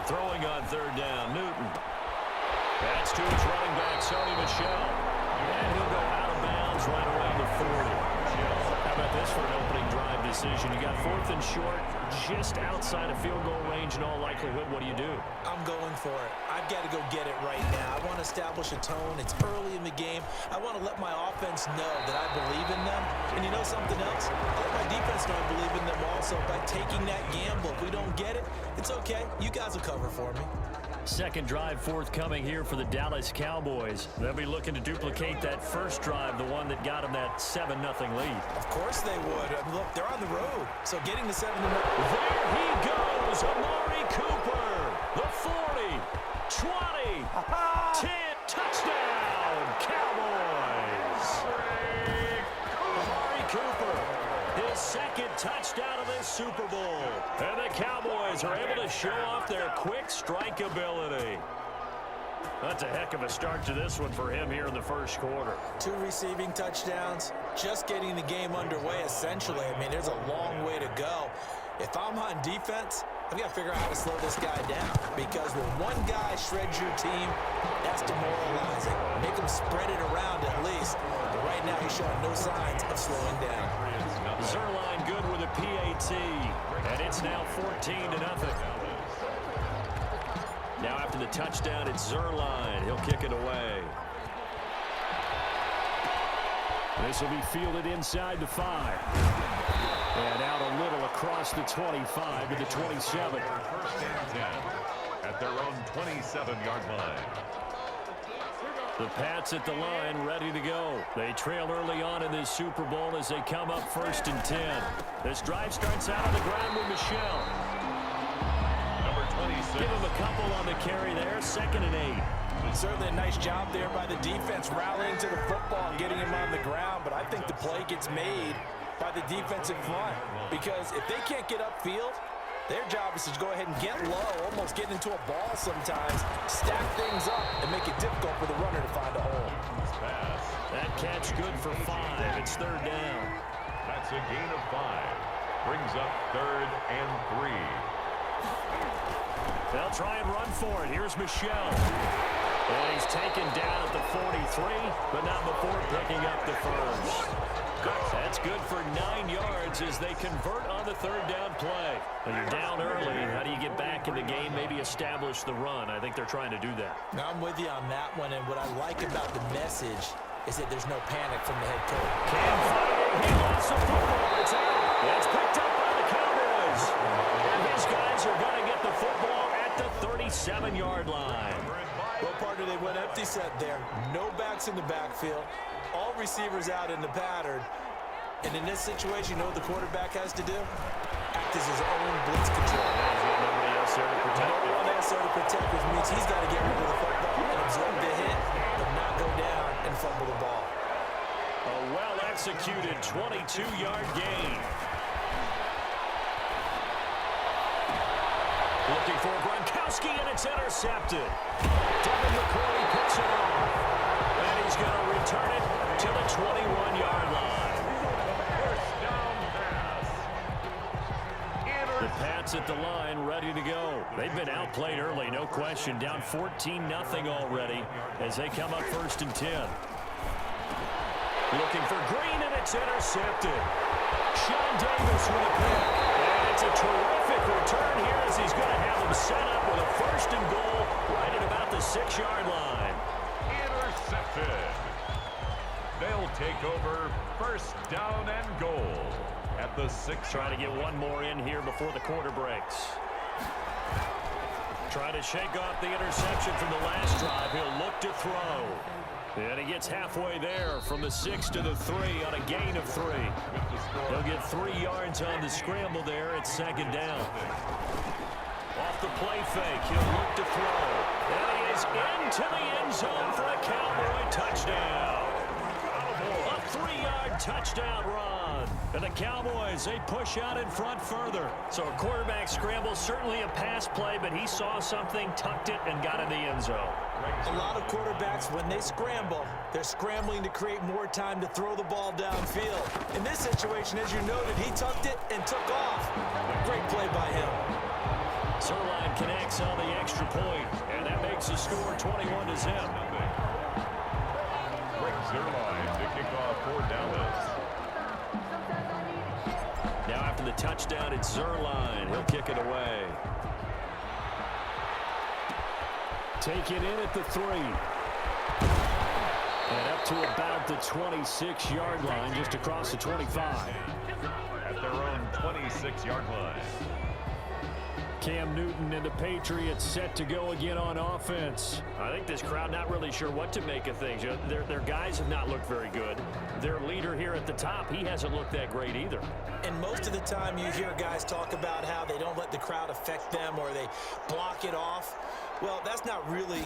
Throwing on 3rd down, Newton. That's to his running back, Sony Michel. And he'll go out of bounds right around the 40. How about this for an opening drive decision? You got 4th and short, just outside of field goal range in all likelihood. What do you do? I'm going for it. I've got to go get it right now. I want to establish a tone. It's early in the game. I want to let my offense know that I believe in them. And you know something else? I let my defense know I believe in them also by taking that gamble. If we don't get it, it's okay. You guys will cover for me. Second drive forthcoming here for the Dallas Cowboys. They'll be looking to duplicate that first drive, the one that got them that 7-0 lead. Of course they would. I mean, look, they're on the road. So getting the 7-0. There he goes, Amari Cooper. The 40, 20, 10, touchdown, Cowboys. Amari Cooper, his 2nd touchdown of this Super Bowl. And the Cowboys are able to show off their quick strike ability. That's a heck of a start to this one for him here in the first quarter. 2 receiving touchdowns, just getting the game underway essentially. I mean, there's a long way to go. If I'm on defense, I've got to figure out how to slow this guy down, because when one guy shreds your team, that's demoralizing. Make him spread it around at least. But right now, he's showing no signs of slowing down. Zerline good with a PAT, and it's now 14-0. Now after the touchdown, it's Zerline. He'll kick it away. This will be fielded inside the 5. And out a little across the 25 to the 27. 1st and 10 at their own 27-yard line. The Pats at the line, ready to go. They trail early on in this Super Bowl as they come up 1st and 10. This drive starts out on the ground with Michel. Number 26. Give him a couple on the carry there, 2nd and 8. Certainly a nice job there by the defense, rallying to the football and getting him on the ground. But I think the play gets made by the defensive front, because if they can't get upfield, their job is to go ahead and get low, almost get into a ball sometimes, stack things up, and make it difficult for the runner to find a hole. That catch good for 5. It's 3rd down. That's a gain of 5. Brings up 3rd and 3. They'll try and run for it. Here's Michel. And he's taken down at the 43, but not before picking up the first. That's good for 9 yards as they convert on the 3rd down play. When you're down early, how do you get back in the game, maybe establish the run? I think they're trying to do that. Now, I'm with you on that one, and what I like about the message is that there's no panic from the head coach. Cam fighting. He lost the football. It's out. It's picked up by the Cowboys. And his guys are going to get the football at the 37-yard line. Well, partner, they went empty set there. No backs in the backfield. All receivers out in the pattern. And in this situation, you know what the quarterback has to do? Act as his own blitz control. Nobody else there to protect him. No one else there to protect, which means he's got to get rid of the football and absorb the hit, but not go down and fumble the ball. A well-executed 22-yard gain. Looking for Gronkowski, and it's intercepted. Devin McCourty picks it off. And he's going to return it to the 21-yard line. First down pass. The Pats at the line, ready to go. They've been outplayed early, no question. Down 14-0 already as they come up 1st and 10. Looking for Green, and it's intercepted. Sean Davis with a pick. And it's a terrific return here as he's going to have them set up with a 1st and goal right at about the 6-yard line. Intercepted. They'll take over 1st down and goal at the 6. Trying to get one more in here before the quarter breaks. Trying to shake off the interception from the last drive. He'll look to throw. And he gets halfway there from the 6 to the 3 on a gain of 3. He'll get 3 yards on the scramble there at second down. Off the play fake, he'll look to throw. And he is into the end zone for a Cowboy touchdown. A 3-yard touchdown run. And the Cowboys, they push out in front further. So a quarterback scramble, certainly a pass play, but he saw something, tucked it, and got in the end zone. A lot of quarterbacks, when they scramble, they're scrambling to create more time to throw the ball downfield. In this situation, as you noted, he tucked it and took off. Great play by him. Zerline connects on the extra point, and that makes the score 21-0. Rick Zerline to kick off for Dallas. Now after the touchdown, it's Zerline. He'll kick it away. Take it in at the 3. And up to about the 26-yard line, just across the 25. At their own 26-yard line. Cam Newton and the Patriots set to go again on offense. I think this crowd not really sure what to make of things. You know, their guys have not looked very good. Their leader here at the top, he hasn't looked that great either. And most of the time you hear guys talk about how they don't let the crowd affect them or they block it off. Well, that's not really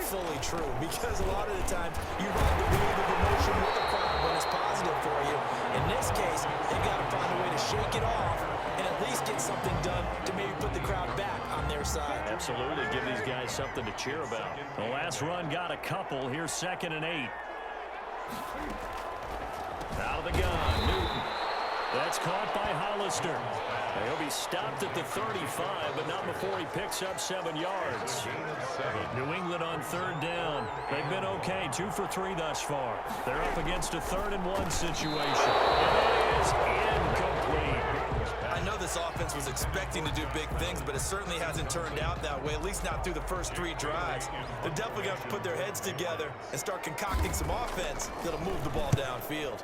fully true because a lot of the time you ride the wave of emotion with the crowd when it's positive for you. In this case, they've got to find a way to shake it off and at least get something done to maybe put the crowd back on their side. Absolutely. Give these guys something to cheer about. The last run got a couple. Here's 2nd and 8. Out of the gun, Newton. That's caught by Hollister. He'll be stopped at the 35, but not before he picks up 7 yards. New England on 3rd down. They've been okay, 2 for 3 thus far. They're up against a 3rd and 1 situation. And it is incomplete. I know this offense was expecting to do big things, but it certainly hasn't turned out that way, at least not through the first 3 drives. They're definitely going to have to put their heads together and start concocting some offense that'll move the ball downfield.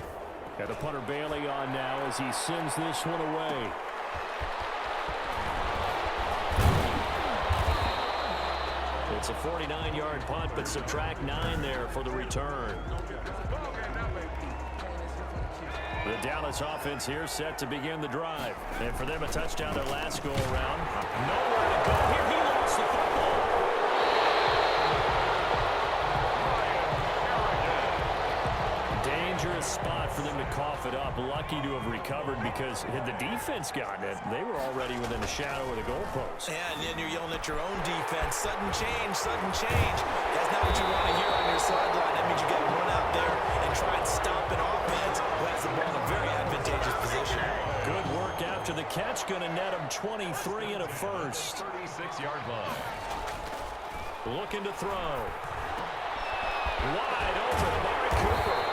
Got the punter Bailey on now as he sends this one away. It's a 49-yard punt, but subtract 9 there for the return. The Dallas offense here set to begin the drive. And for them, a touchdown their last go-around. Nowhere to go here. He lost the football. Dangerous spot for them to cough it up. Lucky to have recovered because had the defense gotten it, they were already within the shadow of the goalpost. And then you're yelling at your own defense. Sudden change, sudden change. That's not what you want to hear on your sideline. That means you got to run out there and try and stop an offense who has the ball in a very advantageous position. Good work after the catch. Going to net him 23 and a first. 36-yard line. Looking to throw. Wide open, Amari Cooper.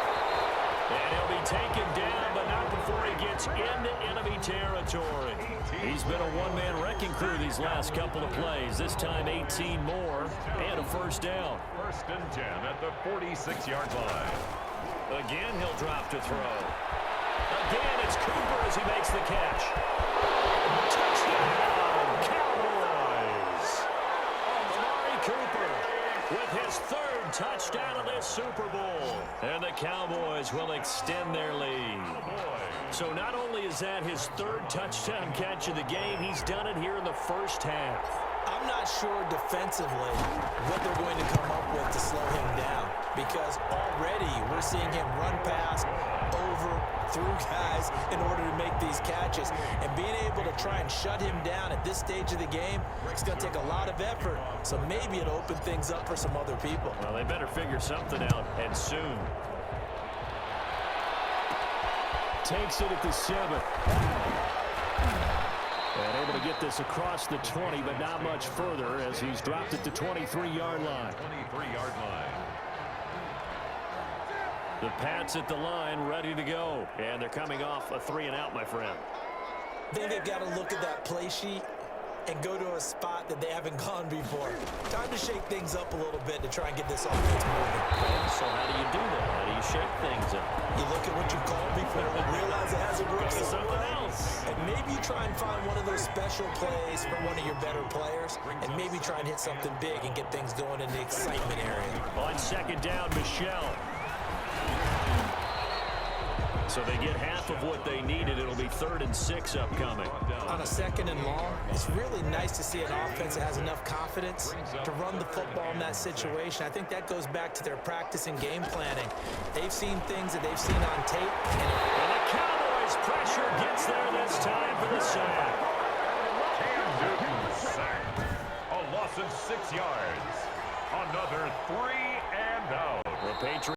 And he'll be taken down, but not before he gets into enemy territory. He's been a one-man wrecking crew these last couple of plays. This time 18 more and a first down. 1st and 10 at the 46-yard line. Again, he'll drop to throw. Again, it's Cooper as he makes the catch. Touchdown, Cowboys! Amari Cooper with his 3rd touchdown of this Super Bowl. And the Cowboys will extend their lead. So not only is that his 3rd touchdown catch of the game, he's done it here in the first half. I'm not sure defensively what they're going to come up with to slow him down because already we're seeing him run past, over, through guys in order to make these catches. And being able to try and shut him down at this stage of the game, it's going to take a lot of effort. So maybe it'll open things up for some other people. Well, they better figure something out, and soon. Takes it at the 7. And able to get this across the 20, but not much further as he's dropped at the 23-yard line. 23-yard line. The Pats at the line, ready to go. And they're coming off a 3-and-out, my friend. I think they've got to look at that play sheet and go to a spot that they haven't gone before. Time to shake things up a little bit to try and get this offense moving. So how do you do that? How do you shake things up? You look at what you've called before and realize it hasn't worked Go to something else. And maybe you try and find one of those special crucial plays for one of your better players, and maybe try and hit something big and get things going in the excitement area. On second down, Michelle. So they get half of what they needed. It'll be 3rd and 6 upcoming. On a 2nd and long, it's really nice to see an offense that has enough confidence to run the football in that situation. I think that goes back to their practice and game planning. They've seen things that they've seen on tape. And the Cowboys' pressure gets there this time for the sack. Cam Newton sacked. A loss of 6 yards. Another 3 and out. The Patriots